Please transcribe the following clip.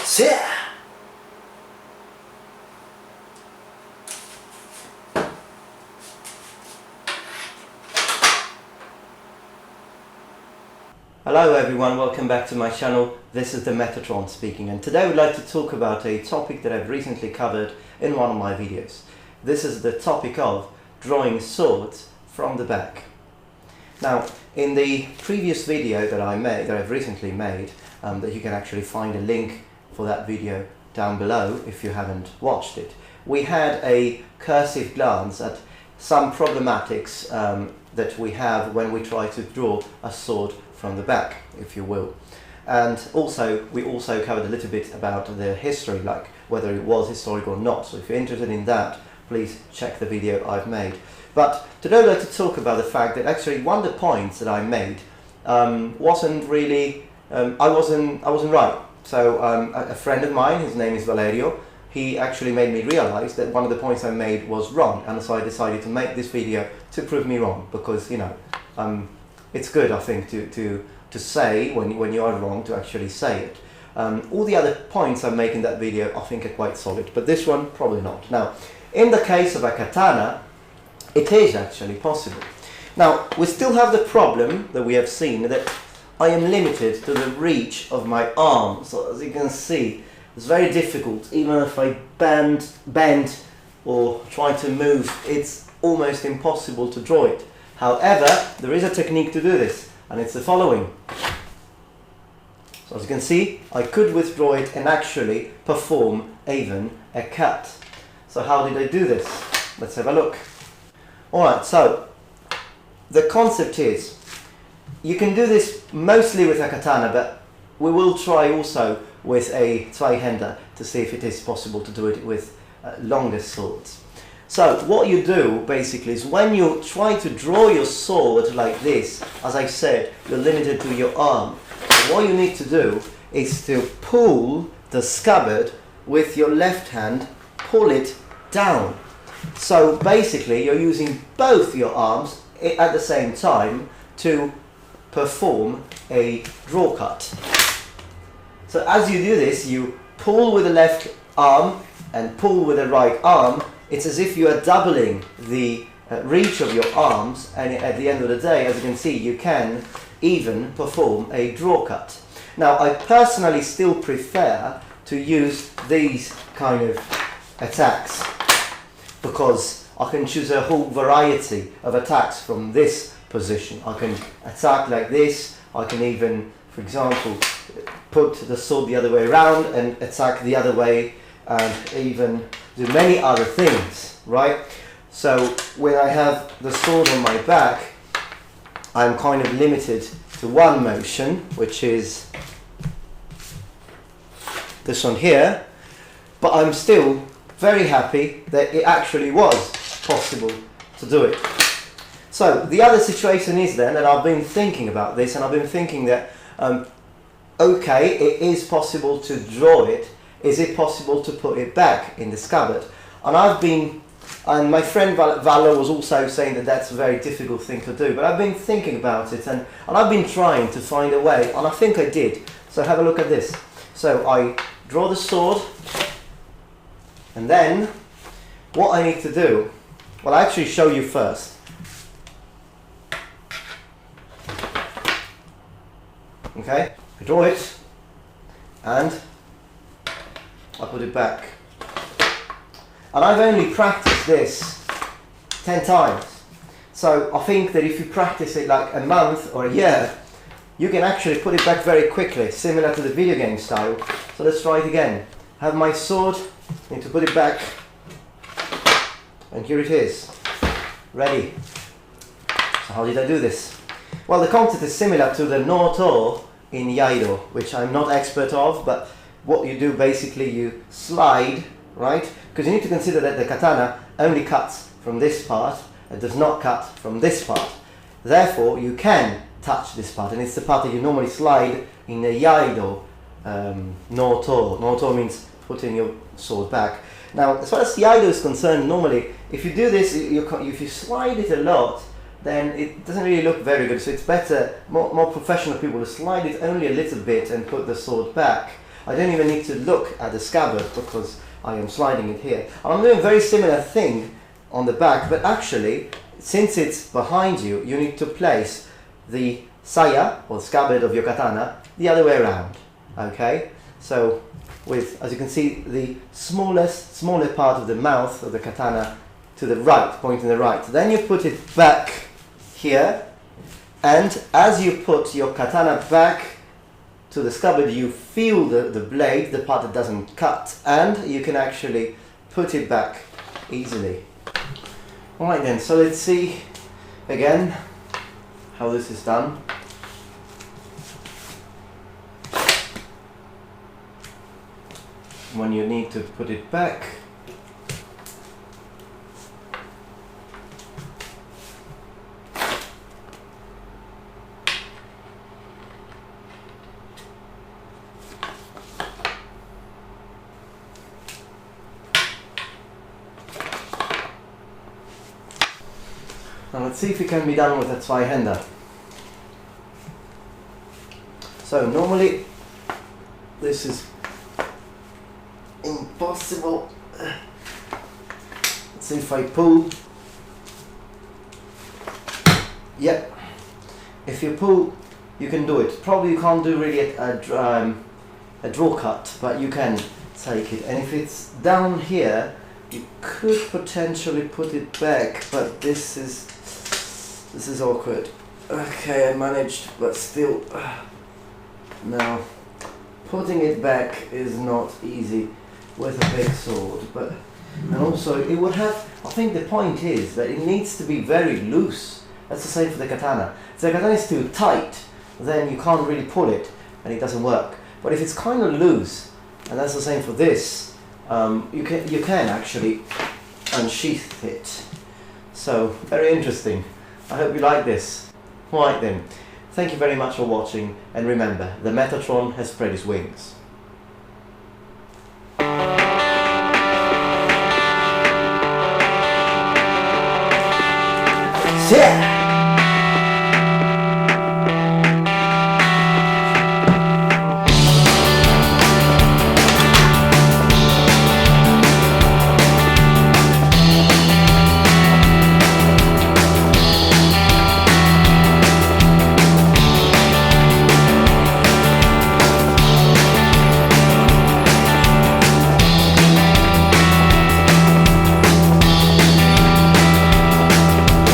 Yeah. Hello everyone, welcome back to my channel. This is the Metatron speaking, and today I would like to talk about a topic that I've recently covered in one of my videos. This is the topic of drawing swords from the back. Now, in the previous video that I've recently made, that you can actually find a link for that video down below if you haven't watched it, we had a cursive glance at some problematics that we have when we try to draw a sword from the back, if you will. And we also covered a little bit about the history, like whether it was historic or not. So if you're interested in that, please check the video I've made. But today I'd like to talk about the fact that actually one of the points that I made wasn't really, I wasn't right. So a friend of mine, his name is Valerio, he actually made me realize that one of the points I made was wrong, and so I decided to make this video to prove me wrong, because it's good, I think, to say when you are wrong, to actually say it. All the other points I make in that video I think are quite solid, but this one probably not. Now, in the case of a katana, it is actually possible. Now, we still have the problem that we have seen that I am limited to the reach of my arm. So as you can see, it's very difficult. Even if I bend or try to move, it's almost impossible to draw it. However, there is a technique to do this, and it's the following. So as you can see, I could withdraw it and actually perform even a cut. So how did I do this? Let's have a look. Alright, so the concept is, you can do this mostly with a katana, but we will try also with a zweihänder to see if it is possible to do it with longer swords. So what you do basically is when you try to draw your sword like this, as I said, you're limited to your arm. So what you need to do is to pull the scabbard with your left hand, pull it down. So basically you're using both your arms at the same time to perform a draw cut. So as you do this, you pull with the left arm and pull with the right arm. It's as if you are doubling the reach of your arms, and at the end of the day, as you can see, you can even perform a draw cut. Now, I personally still prefer to use these kind of attacks, because I can choose a whole variety of attacks from this position. I can attack like this. I can even, for example, put the sword the other way around and attack the other way, and even do many other things, right? So when I have the sword on my back, I'm kind of limited to one motion, which is this one here, but I'm still very happy that it actually was possible to do it. So the other situation is then, and I've been thinking about this, and I've been thinking that okay, it is possible to draw it. Is it possible to put it back in the scabbard? And my friend Vallo was also saying that that's a very difficult thing to do, but I've been thinking about it, and I've been trying to find a way, and I think I did. So have a look at this. So I draw the sword, and then what I need to do, well, I'll actually show you first. Okay, I draw it, and I put it back. And I've only practiced this 10 times. So I think that if you practice it like a month or a year, you can actually put it back very quickly, similar to the video game style. So let's try it again. I have my sword, need to put it back, and here it is, ready. So how did I do this? Well, the concept is similar to the no-to in Iaido, which I'm not expert of, but what you do basically, you slide, right? Because you need to consider that the katana only cuts from this part, it does not cut from this part. Therefore, you can touch this part, and it's the part that you normally slide in the Iaido no-to. No-to means putting your sword back. Now, as far as Iaido is concerned, normally, if you do this, if you slide it a lot, then it doesn't really look very good. So it's better, more professional people to slide it only a little bit and put the sword back. I don't even need to look at the scabbard because I am sliding it here. I'm doing a very similar thing on the back, but actually, since it's behind you, you need to place the saya or scabbard of your katana the other way around. Okay, so with, as you can see, the smaller part of the mouth of the katana to the right, pointing the right. Then you put it back here, and as you put your katana back to the scabbard, you feel the blade, the part that doesn't cut, and you can actually put it back easily. Alright then, so let's see again how this is done. When you need to put it back, now let's see if it can be done with a Zweihänder. So normally this is impossible. Let's see if I pull. Yep. If you pull, you can do it. Probably you can't do really a draw cut, but you can take it. And if it's down here, you could potentially put it back, but this is awkward. Okay, I managed, but still. Now, putting it back is not easy with a big sword, but and also it would have, I think the point is that it needs to be very loose. That's the same for the katana. If the katana is too tight, then you can't really pull it and it doesn't work. But if it's kind of loose, and that's the same for this, you can actually unsheath it. So very interesting. I hope you like this. Right then, thank you very much for watching, and remember, the Metatron has spread his wings. Yeah!